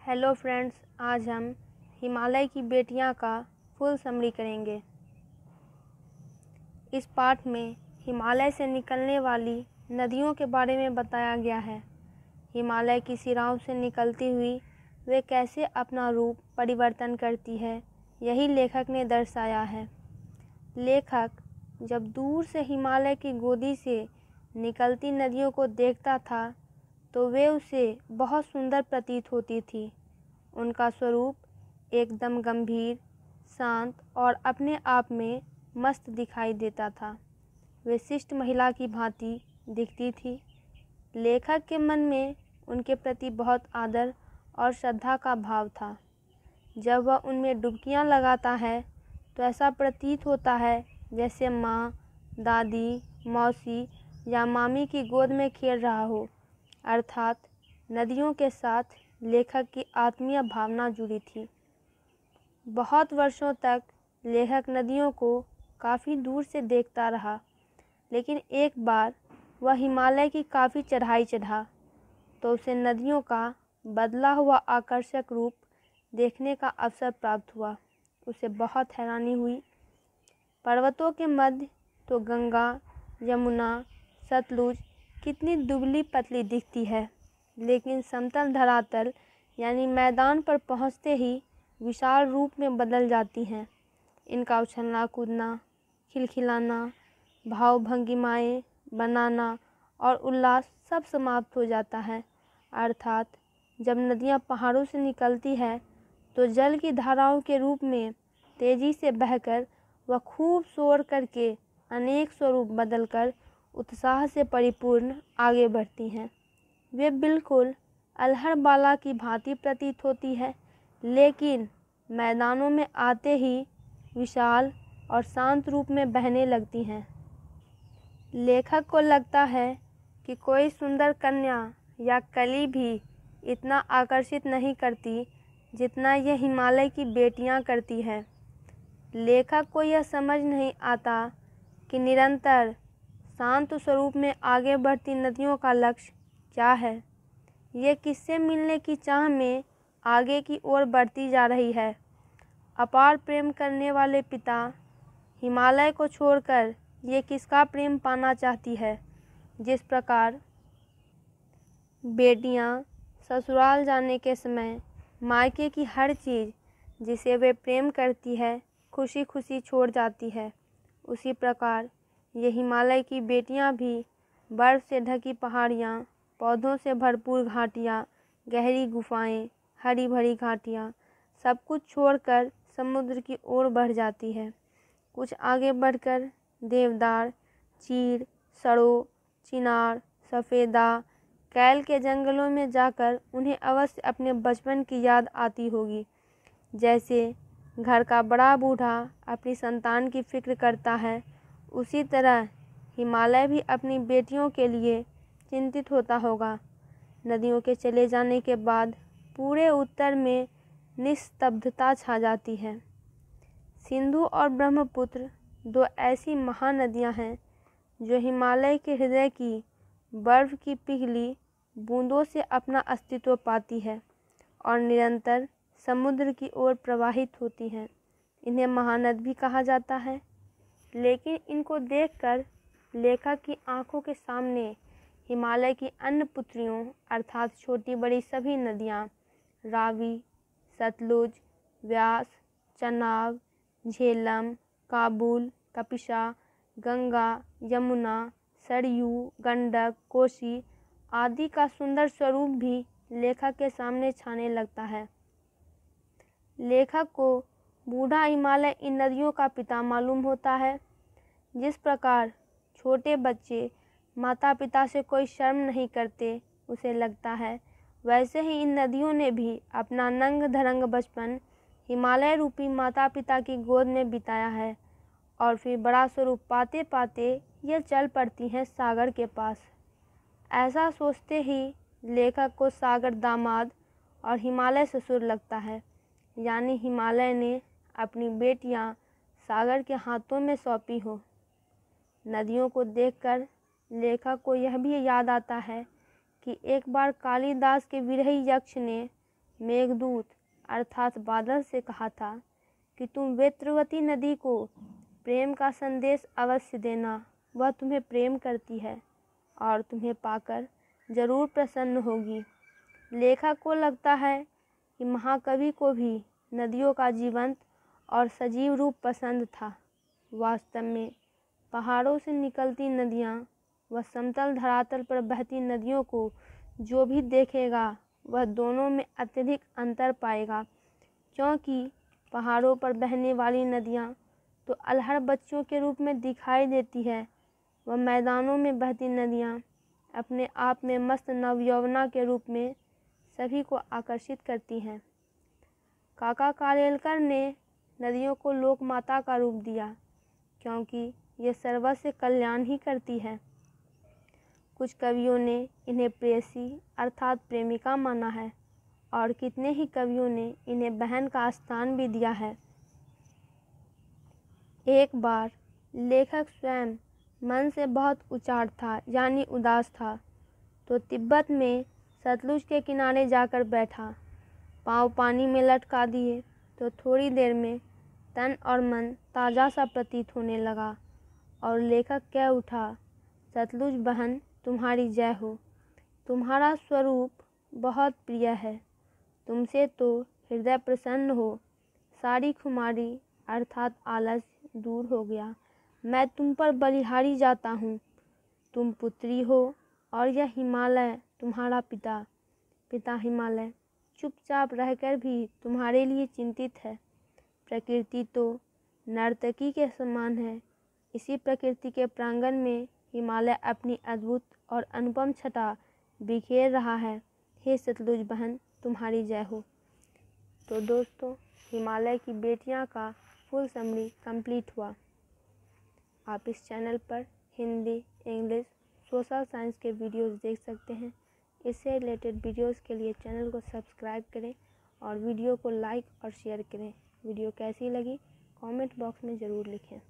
Hello friends, आज हम हिमालय की बेटियां का फुल समरी करेंगे। इस पाठ में हिमालय से निकलने वाली नदियों के बारे में बताया गया है। हिमालय की सिराओं से निकलती हुई वे कैसे अपना रूप परिवर्तन करती है, यही लेखक ने दर्शाया है। लेखक जब दूर से हिमालय की गोदी से निकलती नदियों को देखता था तो वे उसे बहुत सुंदर प्रतीत होती थी। उनका स्वरूप एकदम गंभीर, शांत और अपने आप में मस्त दिखाई देता था। वे शिष्ट महिला की भांति दिखती थी। लेखक के मन में उनके प्रति बहुत आदर और श्रद्धा का भाव था। जब वह उनमें डुबकियां लगाता है तो ऐसा प्रतीत होता है जैसे माँ, दादी, मौसी या मामी की गोद में खेल रहा हो। अर्थात नदियों के साथ लेखक की आत्मीय भावना जुड़ी थी। बहुत वर्षों तक लेखक नदियों को काफ़ी दूर से देखता रहा, लेकिन एक बार वह हिमालय की काफ़ी चढ़ाई चढ़ा तो उसे नदियों का बदला हुआ आकर्षक रूप देखने का अवसर प्राप्त हुआ। उसे बहुत हैरानी हुई। पर्वतों के मध्य तो गंगा, यमुना, सतलुज कितनी दुबली पतली दिखती है, लेकिन समतल धरातल यानी मैदान पर पहुंचते ही विशाल रूप में बदल जाती हैं। इनका उछलना कूदना, खिलखिलाना, भाव भंगिमाएँ बनाना और उल्लास सब समाप्त हो जाता है। अर्थात जब नदियाँ पहाड़ों से निकलती है तो जल की धाराओं के रूप में तेजी से बहकर वह खूब शोर करके अनेक स्वरूप बदलकर उत्साह से परिपूर्ण आगे बढ़ती हैं। वे बिल्कुल अल्हड़बाला की भांति प्रतीत होती है, लेकिन मैदानों में आते ही विशाल और शांत रूप में बहने लगती हैं। लेखक को लगता है कि कोई सुंदर कन्या या कली भी इतना आकर्षित नहीं करती जितना यह हिमालय की बेटियां करती है। लेखक को यह समझ नहीं आता कि निरंतर शांत स्वरूप में आगे बढ़ती नदियों का लक्ष्य क्या है। ये किससे मिलने की चाह में आगे की ओर बढ़ती जा रही है। अपार प्रेम करने वाले पिता हिमालय को छोड़कर ये किसका प्रेम पाना चाहती है। जिस प्रकार बेटियां ससुराल जाने के समय मायके की हर चीज़ जिसे वे प्रेम करती है खुशी खुशी छोड़ जाती है, उसी प्रकार ये हिमालय की बेटियां भी बर्फ़ से ढकी पहाड़ियाँ, पौधों से भरपूर घाटियाँ, गहरी गुफाएं, हरी भरी घाटियाँ, सब कुछ छोड़कर समुद्र की ओर बढ़ जाती है। कुछ आगे बढ़कर देवदार, चीड़, सड़ो, चिनार, सफ़ेदा, कैल के जंगलों में जाकर उन्हें अवश्य अपने बचपन की याद आती होगी। जैसे घर का बड़ा बूढ़ा अपनी संतान की फिक्र करता है, उसी तरह हिमालय भी अपनी बेटियों के लिए चिंतित होता होगा। नदियों के चले जाने के बाद पूरे उत्तर में निस्तब्धता छा जाती है। सिंधु और ब्रह्मपुत्र दो ऐसी महानदियां हैं जो हिमालय के हृदय की बर्फ की पिघली बूंदों से अपना अस्तित्व पाती है और निरंतर समुद्र की ओर प्रवाहित होती हैं। इन्हें महानद भी कहा जाता है, लेकिन इनको देखकर लेखक की आंखों के सामने हिमालय की अन्य पुत्रियों अर्थात छोटी बड़ी सभी नदियाँ रावी, सतलुज, व्यास, चनाब, झेलम, काबुल, कपिशा, गंगा, यमुना, सरयू, गंडक, कोसी आदि का सुंदर स्वरूप भी लेखक के सामने छाने लगता है। लेखक को बूढ़ा हिमालय इन नदियों का पिता मालूम होता है। जिस प्रकार छोटे बच्चे माता पिता से कोई शर्म नहीं करते उसे लगता है, वैसे ही इन नदियों ने भी अपना नंग धरंग बचपन हिमालय रूपी माता पिता की गोद में बिताया है और फिर बड़ा स्वरूप पाते पाते ये चल पड़ती हैं सागर के पास। ऐसा सोचते ही लेखक को सागर दामाद और हिमालय ससुर लगता है, यानी हिमालय ने अपनी बेटियां सागर के हाथों में सौंपी हो। नदियों को देखकर लेखक को यह भी याद आता है कि एक बार कालिदास के विरही यक्ष ने मेघदूत अर्थात बादल से कहा था कि तुम वेत्रवती नदी को प्रेम का संदेश अवश्य देना, वह तुम्हें प्रेम करती है और तुम्हें पाकर जरूर प्रसन्न होगी। लेखक को लगता है कि महाकवि को भी नदियों का जीवंत और सजीव रूप पसंद था। वास्तव में पहाड़ों से निकलती नदियाँ व समतल धरातल पर बहती नदियों को जो भी देखेगा वह दोनों में अत्यधिक अंतर पाएगा, क्योंकि पहाड़ों पर बहने वाली नदियाँ तो अल्हड़ बच्चों के रूप में दिखाई देती है, वह मैदानों में बहती नदियाँ अपने आप में मस्त नवयौवना के रूप में सभी को आकर्षित करती हैं। काका कालेलकर ने नदियों को लोक माता का रूप दिया, क्योंकि ये सर्वस्व कल्याण ही करती है। कुछ कवियों ने इन्हें प्रेयसी अर्थात प्रेमिका माना है और कितने ही कवियों ने इन्हें बहन का स्थान भी दिया है। एक बार लेखक स्वयं मन से बहुत उचाट था यानी उदास था, तो तिब्बत में सतलुज के किनारे जाकर बैठा। पाँव पानी में लटका दिए तो थोड़ी देर में तन और मन ताज़ा सा प्रतीत होने लगा और लेखक कह उठा, सतलुज बहन तुम्हारी जय हो, तुम्हारा स्वरूप बहुत प्रिय है, तुमसे तो हृदय प्रसन्न हो, सारी खुमारी अर्थात आलस दूर हो गया। मैं तुम पर बलिहारी जाता हूँ, तुम पुत्री हो और यह हिमालय तुम्हारा पिता। पिता हिमालय चुपचाप रहकर भी तुम्हारे लिए चिंतित है। प्रकृति तो नर्तकी के समान है, इसी प्रकृति के प्रांगण में हिमालय अपनी अद्भुत और अनुपम छटा बिखेर रहा है। हे सतलुज बहन तुम्हारी जय हो। तो दोस्तों, हिमालय की बेटियां का फुल समरी कंप्लीट हुआ। आप इस चैनल पर हिंदी, इंग्लिश, सोशल साइंस के वीडियोस देख सकते हैं। इससे रिलेटेड वीडियोस के लिए चैनल को सब्सक्राइब करें और वीडियो को लाइक और शेयर करें। वीडियो कैसी लगी कमेंट बॉक्स में ज़रूर लिखें।